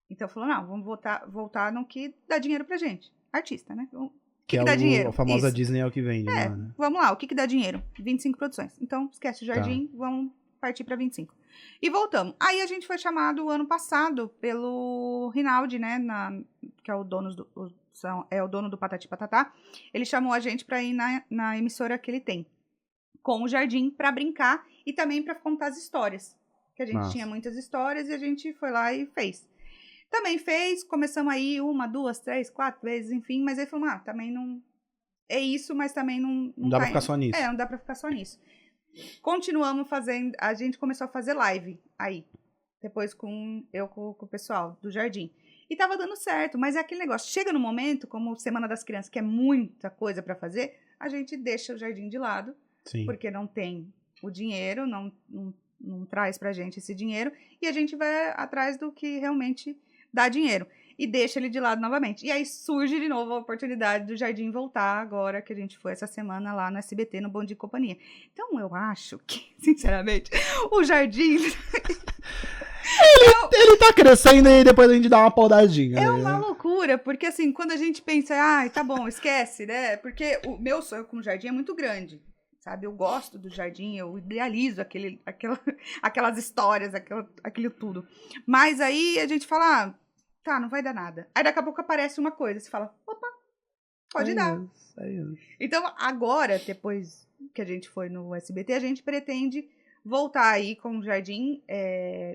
Então, falou, não, vamos voltar no que dá dinheiro pra gente. Artista, né? O que dá dinheiro? A famosa Isso. Disney é o que vende, né? Vamos lá, o que dá dinheiro? 25 produções. Então, esquece o Jardim, vamos partir pra 25. E voltamos. Aí, a gente foi chamado ano passado pelo Rinaldi, né? Que é o dono do Patati Patatá. Ele chamou a gente pra ir na emissora que ele tem. Com o Jardim, pra brincar e também pra contar as histórias. Que a gente tinha muitas histórias e a gente foi lá e fez. Também fez, começamos aí 1, 2, 3, 4 vezes, enfim, mas ele falou, também não... É isso, mas também não dá pra ficar só nisso. Não dá pra ficar só nisso. Continuamos fazendo, a gente começou a fazer live aí, depois com o pessoal do Jardim. E tava dando certo, mas é aquele negócio, chega no momento, como Semana das Crianças, que é muita coisa pra fazer, a gente deixa o Jardim de lado, porque não tem o dinheiro, não traz pra gente esse dinheiro, e a gente vai atrás do que realmente... dá dinheiro, e deixa ele de lado novamente. E aí surge de novo a oportunidade do Jardim voltar agora, que a gente foi essa semana lá no SBT, no Bom Dia e Companhia. Então, eu acho que, sinceramente, o Jardim... ele tá crescendo e depois a gente dá uma podadinha. É uma loucura, porque assim, quando a gente pensa, tá bom, esquece, né? Porque o meu sonho com o Jardim é muito grande. Sabe, eu gosto do Jardim, eu idealizo aquelas histórias, aquilo tudo. Mas aí a gente fala, não vai dar nada. Aí daqui a pouco aparece uma coisa, você fala, opa, pode dar. Então agora, depois que a gente foi no SBT, a gente pretende voltar aí com o Jardim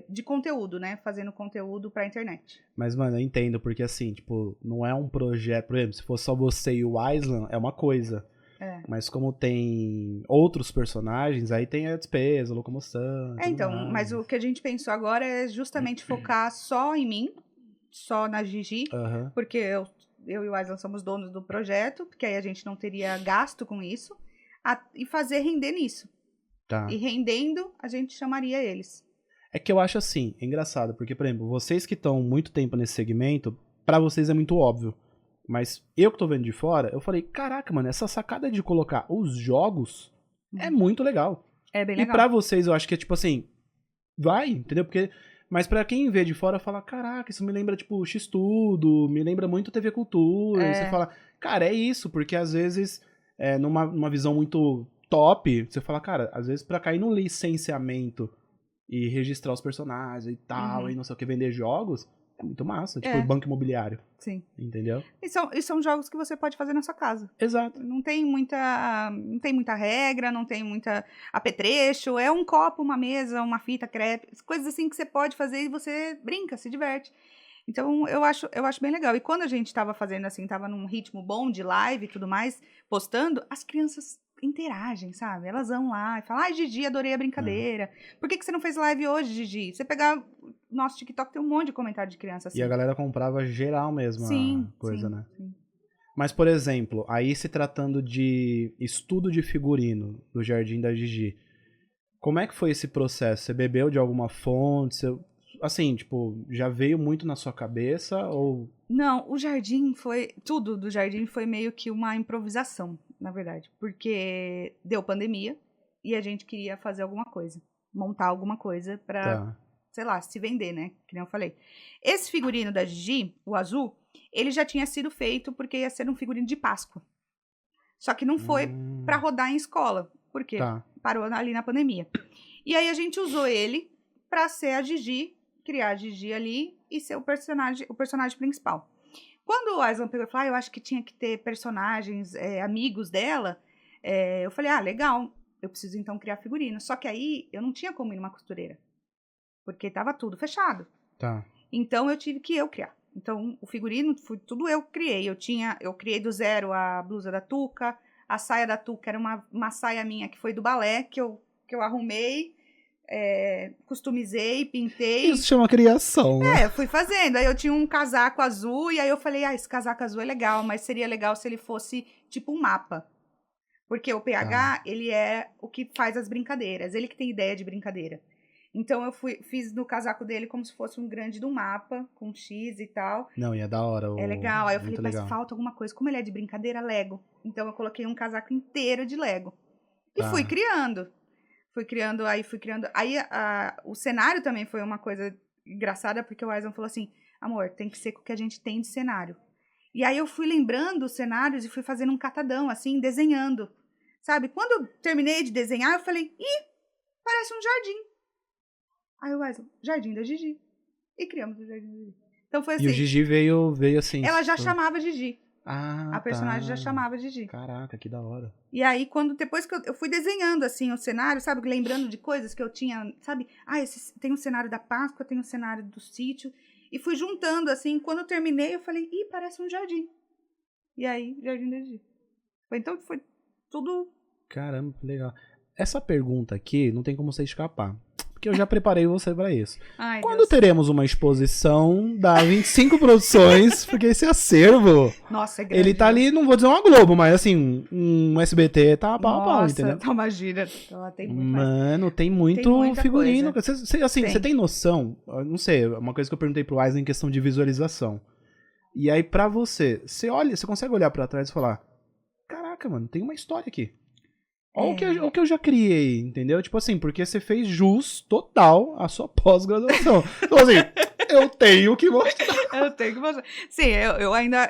de conteúdo, né? Fazendo conteúdo pra internet. Mas, mano, eu entendo, porque assim, tipo, não é um projeto, por exemplo, se fosse só você e o Aslan, é uma coisa. Mas como tem outros personagens, aí tem a despesa, a locomoção. Então, mas o que a gente pensou agora é justamente focar só em mim só na Gigi, Aham. porque eu e o Aislan somos donos do projeto, porque aí a gente não teria gasto com isso, e fazer render nisso. Tá. E rendendo, a gente chamaria eles. É que eu acho assim, é engraçado, porque, por exemplo, vocês que estão muito tempo nesse segmento, pra vocês é muito óbvio. Mas eu que tô vendo de fora, eu falei, caraca, mano, essa sacada de colocar os jogos é muito legal. É bem E legal. pra vocês, eu acho que é tipo assim, vai, entendeu? Mas pra quem vê de fora, fala, caraca, isso me lembra, tipo, X-Tudo, me lembra muito TV Cultura. E você fala, cara, é isso, porque às vezes, numa visão muito top, você fala, cara, às vezes pra cair no licenciamento e registrar os personagens e tal, e não sei o que, vender jogos, é muito massa. Tipo, banco imobiliário. Sim. Entendeu? E são jogos que você pode fazer na sua casa. Exato. Não tem muita regra, não tem muita apetrecho. É um copo, uma mesa, uma fita crepe, coisas assim que você pode fazer e você brinca, se diverte. Então, eu acho bem legal. E quando a gente estava fazendo assim, estava num ritmo bom de live e tudo mais, postando, as crianças interagem, sabe? Elas vão lá e falam, ai, Gigi, adorei a brincadeira. Por que você não fez live hoje, Gigi? Você pegar o nosso TikTok, tem um monte de comentário de criança assim. E a galera comprava geral mesmo a coisa, né? Sim. Mas, por exemplo, aí se tratando de estudo de figurino do Jardim da Gigi, como é que foi esse processo? Você bebeu de alguma fonte? Assim, tipo, já veio muito na sua cabeça ou... Não, tudo do Jardim foi meio que uma improvisação, na verdade. Porque deu pandemia e a gente queria fazer alguma coisa. Montar alguma coisa pra, sei lá, se vender, né? Que nem eu falei. Esse figurino da Gigi, o azul, ele já tinha sido feito porque ia ser um figurino de Páscoa. Só que não foi pra rodar em escola, porque parou ali na pandemia. E aí a gente usou ele pra ser a Gigi, criar a Gigi ali e ser o personagem principal. Quando o Aislan pegou e falou, eu acho que tinha que ter personagens, amigos dela, eu falei, legal, eu preciso então criar figurino. Só que aí eu não tinha como ir numa costureira, porque tava tudo fechado. Então eu tive que eu criar. Então o figurino, tudo eu criei. Eu criei do zero a blusa da Tuca, a saia da Tuca era uma saia minha que foi do balé, que eu arrumei, customizei, pintei. Isso chama criação, né? Eu fui fazendo. Aí eu tinha um casaco azul e aí eu falei, esse casaco azul é legal, mas seria legal se ele fosse tipo um mapa. Porque o PH, ele é o que faz as brincadeiras, ele que tem ideia de brincadeira. Então eu fiz no casaco dele como se fosse um grande do mapa, com X e tal. Não, e é da hora. É legal. Aí eu falei, mas falta alguma coisa. Como ele é de brincadeira, Lego. Então eu coloquei um casaco inteiro de Lego. E fui criando. Aí o cenário também foi uma coisa engraçada, porque o Aislan falou assim, amor, tem que ser com o que a gente tem de cenário. E aí eu fui lembrando os cenários e fui fazendo um catadão, assim, desenhando. Sabe? Quando eu terminei de desenhar, eu falei, parece um jardim. Aí o Aislan, Jardim da Gigi. E criamos o Jardim da Gigi. Então foi assim. E o Gigi veio assim. Ela já chamava Gigi. A personagem já chamava Gigi. Caraca, que da hora. E aí, depois que eu fui desenhando, assim, o cenário, sabe? Lembrando de coisas que eu tinha, sabe? Tem um cenário da Páscoa, tem um cenário do sítio. E fui juntando, assim. Quando eu terminei, eu falei, parece um jardim. E aí, Jardim da Gigi. Então, foi tudo... Caramba, que legal. Essa pergunta aqui, não tem como você escapar. Porque eu já preparei você pra isso. Quando teremos uma exposição da 25 Produções, porque esse acervo... Nossa, é grande. Ele tá ali, não vou dizer uma Globo, mas assim, um SBT tá pau a pau, entendeu? Nossa, imagina. Tem muito Mano, tem muito figurino. Você tem noção? Não sei, uma coisa que eu perguntei pro Aislan em questão de visualização. E aí, pra você consegue olhar pra trás e falar, caraca, mano, tem uma história aqui. Olha o que eu já criei, entendeu? Tipo assim, porque você fez jus total à sua pós-graduação. Então assim, eu tenho que mostrar. Sim,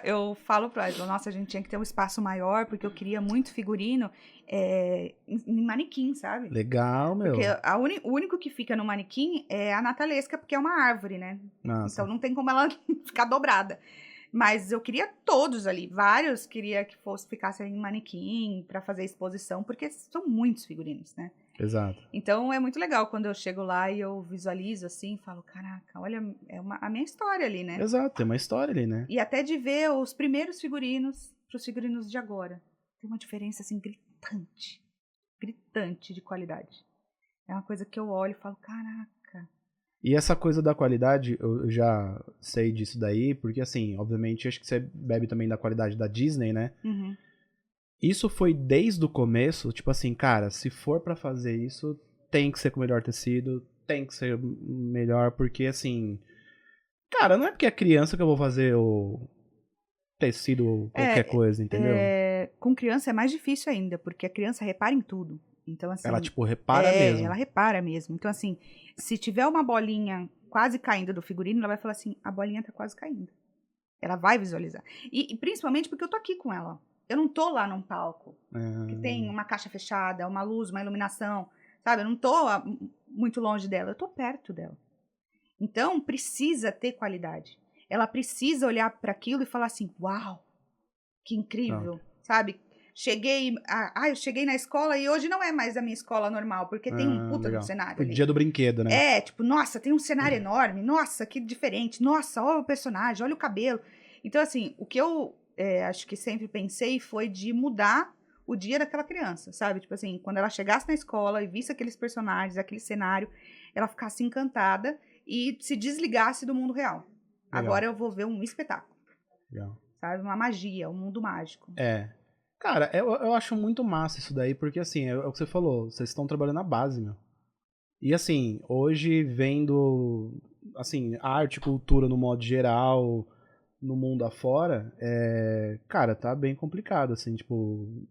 eu falo pra eles, nossa, a gente tinha que ter um espaço maior, porque eu queria muito figurino em manequim, sabe? Legal, meu. Porque o único que fica no manequim é a Natalesca, porque é uma árvore, né? Nossa. Então não tem como ela ficar dobrada. Mas eu queria todos ali, vários queria que ficassem em manequim para fazer exposição, porque são muitos figurinos, né? Exato. Então é muito legal quando eu chego lá e eu visualizo assim, falo, caraca, olha, a minha história ali, né? Exato, tem uma história ali, né? E até de ver os primeiros figurinos pros figurinos de agora. Tem uma diferença assim gritante de qualidade. É uma coisa que eu olho e falo, caraca, E essa coisa da qualidade, eu já sei disso daí, porque assim, obviamente, acho que você bebe também da qualidade da Disney, né? Uhum. Isso foi desde o começo, tipo assim, cara, se for pra fazer isso, tem que ser com o melhor tecido, tem que ser melhor, porque assim, cara, não é porque é criança que eu vou fazer o tecido ou qualquer coisa, entendeu? Com criança é mais difícil ainda, porque a criança repara em tudo. Então, assim, Ela, tipo, repara mesmo. ela repara mesmo. Então, assim, se tiver uma bolinha quase caindo do figurino, ela vai falar assim, a bolinha tá quase caindo. Ela vai visualizar. E principalmente porque eu tô aqui com ela. Eu não tô lá num palco, que tem uma caixa fechada, uma luz, uma iluminação, sabe? Eu não tô muito longe dela, eu tô perto dela. Então, precisa ter qualidade. Ela precisa olhar para aquilo e falar assim, uau, que incrível, sabe? Eu cheguei na escola e hoje não é mais a minha escola normal, porque tem um puta do cenário O ali. dia do brinquedo, né? Tipo, nossa, tem um cenário enorme, nossa, que diferente, nossa, olha o personagem, olha o cabelo. Então, assim, o que eu acho que sempre pensei foi de mudar o dia daquela criança, sabe? Tipo assim, quando ela chegasse na escola e visse aqueles personagens, aquele cenário, ela ficasse encantada e se desligasse do mundo real. Legal. Agora eu vou ver um espetáculo. Legal. Sabe? Uma magia, um mundo mágico. Cara, eu acho muito massa isso daí, porque assim, é o que você falou, vocês estão trabalhando na base, meu. E assim, hoje vendo, assim, arte, cultura no modo geral, no mundo afora, cara, tá bem complicado, assim, tipo,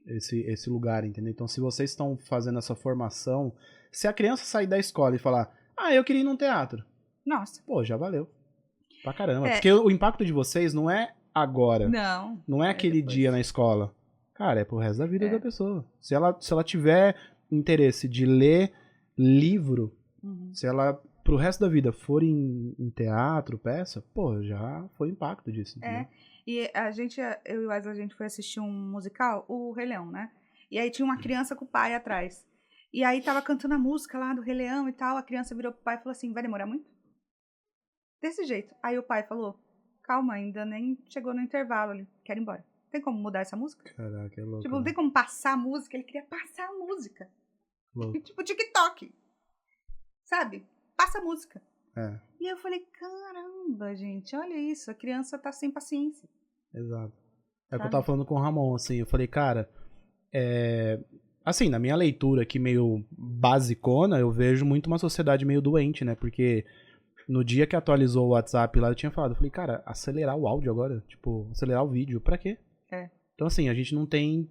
esse lugar, entendeu? Então, se vocês estão fazendo essa formação, se a criança sair da escola e falar, eu queria ir num teatro. Nossa. Pô, já valeu. Pra caramba. Porque o impacto de vocês não é agora. Não é aquele dia na escola. Cara, é pro resto da vida da pessoa. Se ela tiver interesse de ler livro, se ela pro resto da vida for em teatro, peça, pô, já foi o impacto disso. Entendeu? E eu e o Wesley, a gente foi assistir um musical, o Rei Leão, né? E aí tinha uma criança com o pai atrás. E aí tava cantando a música lá do Rei Leão e tal, a criança virou pro pai e falou assim, vai demorar muito? Desse jeito. Aí o pai falou, calma, ainda nem chegou no intervalo ali, quero ir embora. Tem como mudar essa música? Caraca, é louco. Tipo, não tem como passar a música, ele queria passar a música. Louco. Tipo TikTok. Sabe? Passa a música. E eu falei, caramba, gente, olha isso, a criança tá sem paciência. Exato. É o que eu tava falando com o Ramon, assim, eu falei, cara, assim, na minha leitura aqui meio basicona, eu vejo muito uma sociedade meio doente, né, porque no dia que atualizou o WhatsApp lá, eu tinha falado, eu falei, cara, acelerar o áudio agora, tipo, acelerar o vídeo, pra quê? Então, assim, a gente não tem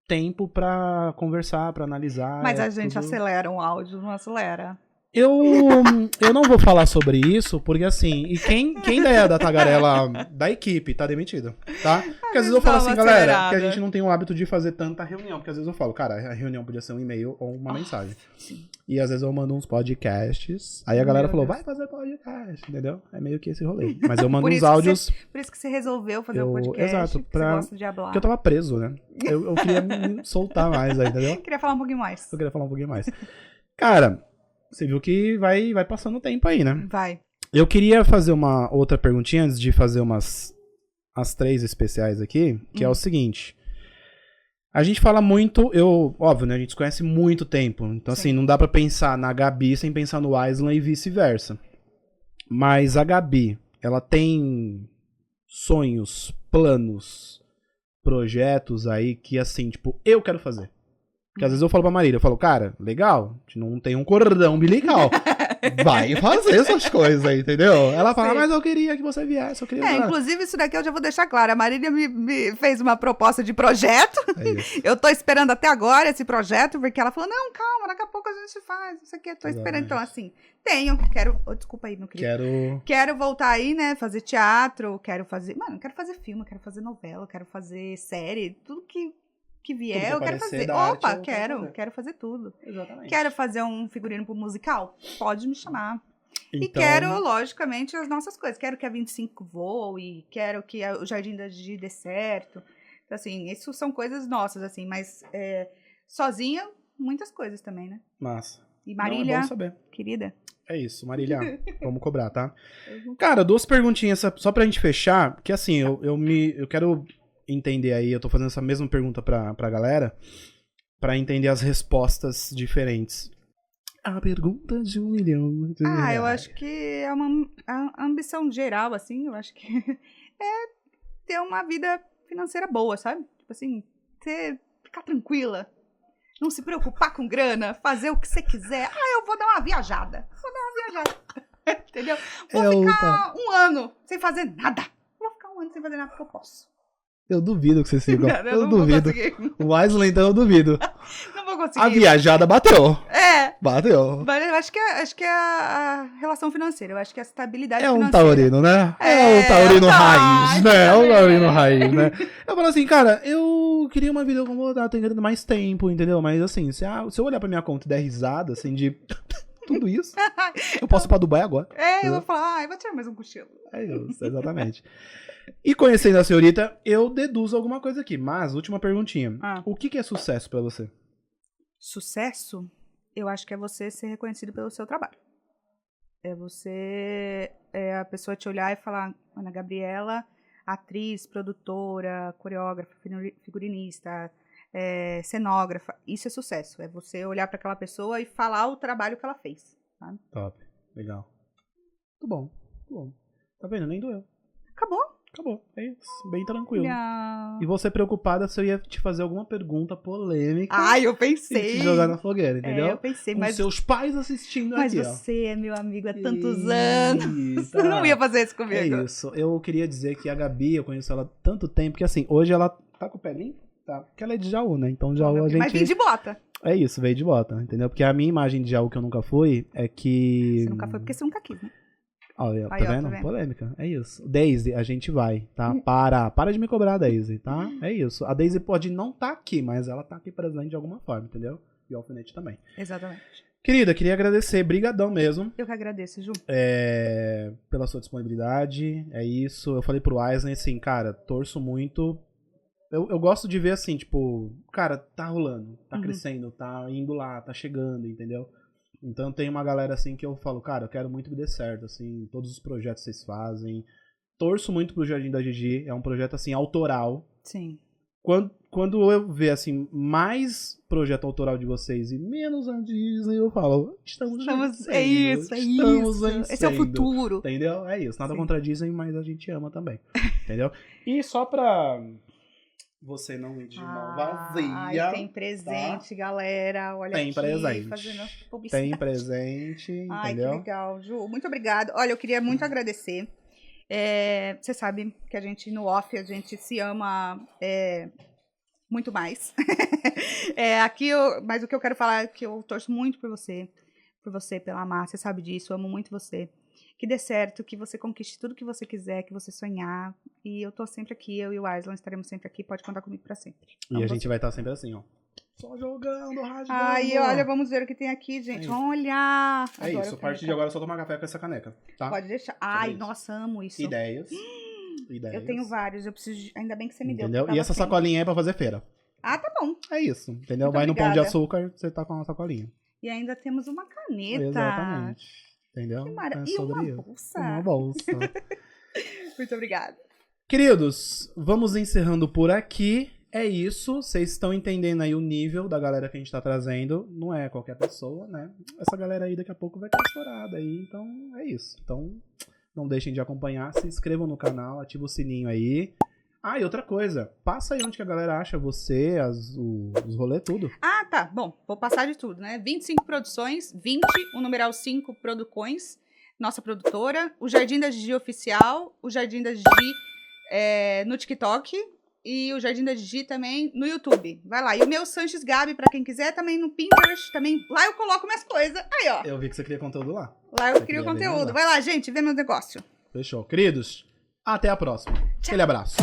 tempo pra conversar, pra analisar. Mas a gente acelera um áudio, não acelera? Eu não vou falar sobre isso, porque assim, e quem é da tagarela da equipe tá demitido, tá? Porque às vezes eu falo assim, galera, que a gente não tem o hábito de fazer tanta reunião, porque às vezes eu falo, cara, a reunião podia ser um e-mail ou uma mensagem. Sim. E às vezes eu mando uns podcasts, aí a galera falou, vai fazer podcast, entendeu? É meio que esse rolê. Mas eu mando uns áudios... Por isso que você resolveu fazer o podcast, exato, porque você gosta de hablar. Porque eu tava preso, né? Eu queria me soltar mais aí, entendeu? Queria falar um pouquinho mais. Eu queria falar um pouquinho mais. Cara... Você viu que vai passando o tempo aí, né? Vai. Eu queria fazer uma outra perguntinha antes de fazer as 3 especiais aqui, que é o seguinte. A gente fala muito, óbvio, né? A gente se conhece muito tempo. Então, assim, não dá pra pensar na Gabi sem pensar no Aislan e vice-versa. Mas a Gabi, ela tem sonhos, planos, projetos aí que, assim, tipo, eu quero fazer. Porque às vezes eu falo pra Marília, eu falo, cara, legal, a gente não tem um cordão umbilical. Vai fazer essas coisas aí, entendeu? Ela fala, mas eu queria que você viesse, eu queria... Inclusive isso daqui eu já vou deixar claro, a Marília me fez uma proposta de projeto, eu tô esperando até agora esse projeto, porque ela falou, não, calma, daqui a pouco a gente faz, isso aqui, eu tô esperando, então assim, desculpa aí, meu querido. Quero voltar aí, né, fazer teatro, quero fazer filme, quero fazer novela, quero fazer série, tudo que vier, eu quero fazer. Opa, quero fazer tudo. Exatamente. Quero fazer um figurino pro musical? Pode me chamar. Então... E quero, logicamente, as nossas coisas. Quero que a 25 voe, quero que o Jardim da Gigi dê certo. Então, assim, isso são coisas nossas, assim, mas sozinha, muitas coisas também, né? Massa. E Marília, é bom saber. Querida. É isso, Marília, vamos cobrar, tá? Cara, 2 perguntinhas só pra gente fechar, porque assim, eu quero... entender aí, eu tô fazendo essa mesma pergunta pra galera, pra entender as respostas diferentes. A pergunta de 1 milhão de reais. Eu acho que é uma ambição geral, assim, eu acho que é ter uma vida financeira boa, sabe? Tipo assim, ficar tranquila, não se preocupar com grana, fazer o que você quiser. Eu vou dar uma viajada. Entendeu? Vou ficar um ano sem fazer nada. Vou ficar um ano sem fazer nada porque eu posso. Eu duvido que você siga. Eu não duvido. O Wesley, então, eu duvido. Não vou conseguir. A viajada bateu. Bateu. Mas eu acho que é a relação financeira. Eu acho que é a estabilidade É um financeira. taurino, né? É um taurino raiz, né? É um taurino raiz, né? Eu falo assim, cara, eu queria uma vida como eu tava tendo mais tempo, entendeu? Mas assim, se eu olhar pra minha conta e der risada, assim, de tudo isso, eu posso ir pra Dubai agora. Eu vou falar, eu vou tirar mais um cochilo. É isso, exatamente. E conhecendo a senhorita, eu deduzo alguma coisa aqui. Mas, última perguntinha. O que é sucesso pra você? Sucesso, eu acho que é você ser reconhecido pelo seu trabalho. É você, a pessoa te olhar e falar, Ana Gabriela, atriz, produtora, coreógrafa, figurinista, cenógrafa. Isso é sucesso. É você olhar pra aquela pessoa e falar o trabalho que ela fez. Sabe? Top. Legal. Muito bom. Tá vendo? Nem doeu. Acabou. É isso. Bem tranquilo. Não. E você preocupada se eu ia te fazer alguma pergunta polêmica. Eu pensei. E te jogar na fogueira, entendeu? Eu pensei, com mas seus pais assistindo mas aqui, você é meu amigo há tantos anos. Você não ia fazer isso comigo. É isso. Eu queria dizer que a Gabi, eu conheço ela há tanto tempo, que assim, hoje ela tá com o pé limpo, tá? Porque ela é de Jaú, né? Então Jaú a gente... Mas vim de bota. É isso, veio de bota, entendeu? Porque a minha imagem de Jaú que eu nunca fui é que... Você nunca foi porque você nunca quis, né? Tá vendo? Polêmica. É isso. Daisy, a gente vai, tá? Para de me cobrar, Daisy, tá? É isso. A Daisy pode não tá aqui, mas ela tá aqui presente de alguma forma, entendeu? E o Alfinete também. Exatamente. Querida, queria agradecer, brigadão mesmo. Eu que agradeço, Ju. Pela sua disponibilidade, é isso. Eu falei pro Wesley, assim, cara, torço muito. Eu gosto de ver assim, tipo, cara, tá rolando, tá crescendo, tá indo lá, tá chegando, entendeu? Então tem uma galera assim que eu falo, cara, eu quero muito que dê certo, assim, todos os projetos que vocês fazem. Torço muito pro Jardim da Gigi, é um projeto assim, autoral. Sim. Quando eu ver assim, mais projeto autoral de vocês e menos a Disney, eu falo, estamos vencendo, é isso. vencendo, esse é o futuro. Entendeu? É isso, nada contra a Disney, mas a gente ama também, entendeu? E só pra... Você não ir de mão vazia. Tem presente, tá? Galera. Olha tem aqui, presente. Fazendo publicidade. Tem presente, entendeu? Que legal, Ju. Muito obrigada. Olha, eu queria muito agradecer. Você sabe que a gente, no off, a gente se ama muito mais. Mas o que eu quero falar é que eu torço muito por você, pela Mar. Você sabe disso, eu amo muito você. Que dê certo, que você conquiste tudo que você quiser, que você sonhar. E eu tô sempre aqui, eu e o Wesley estaremos sempre aqui, pode contar comigo pra sempre. E a gente vai estar sempre assim, ó. Só jogando, rasgando. Olha, vamos ver o que tem aqui, gente. Olha! É isso, a partir de agora é só tomar café com essa caneca, tá? Pode deixar. Nossa, amo isso. Ideias. Eu tenho vários, eu preciso... Ainda bem que você me deu. Entendeu? E essa sacolinha é pra fazer feira. Tá bom. É isso, entendeu? Muito vai obrigada. no Pão de Açúcar, você tá com uma sacolinha. E ainda temos uma caneta. Exatamente. Entendeu? Que maravilha. E uma bolsa. Uma bolsa. Muito obrigada. Queridos, vamos encerrando por aqui. É isso. Vocês estão entendendo aí o nível da galera que a gente tá trazendo. Não é qualquer pessoa, né? Essa galera aí daqui a pouco vai estar estourada aí. Então, é isso. Então, não deixem de acompanhar. Se inscrevam no canal, ativa o sininho aí. E outra coisa. Passa aí onde que a galera acha você, os rolês, tudo. Tá. Bom, vou passar de tudo, né? 25 produções, 20, o numeral 5 Producões, nossa produtora, o Jardim da Gigi Oficial, o Jardim da Gigi no TikTok e o Jardim da Gigi também no YouTube. Vai lá. E o meu Sanches Gabi, pra quem quiser, também no Pinterest, também. Lá eu coloco minhas coisas. Aí, ó. Eu vi que você cria conteúdo lá. Lá eu crio conteúdo. Vai lá, gente, vê meu negócio. Fechou. Queridos, até a próxima. Aquele abraço.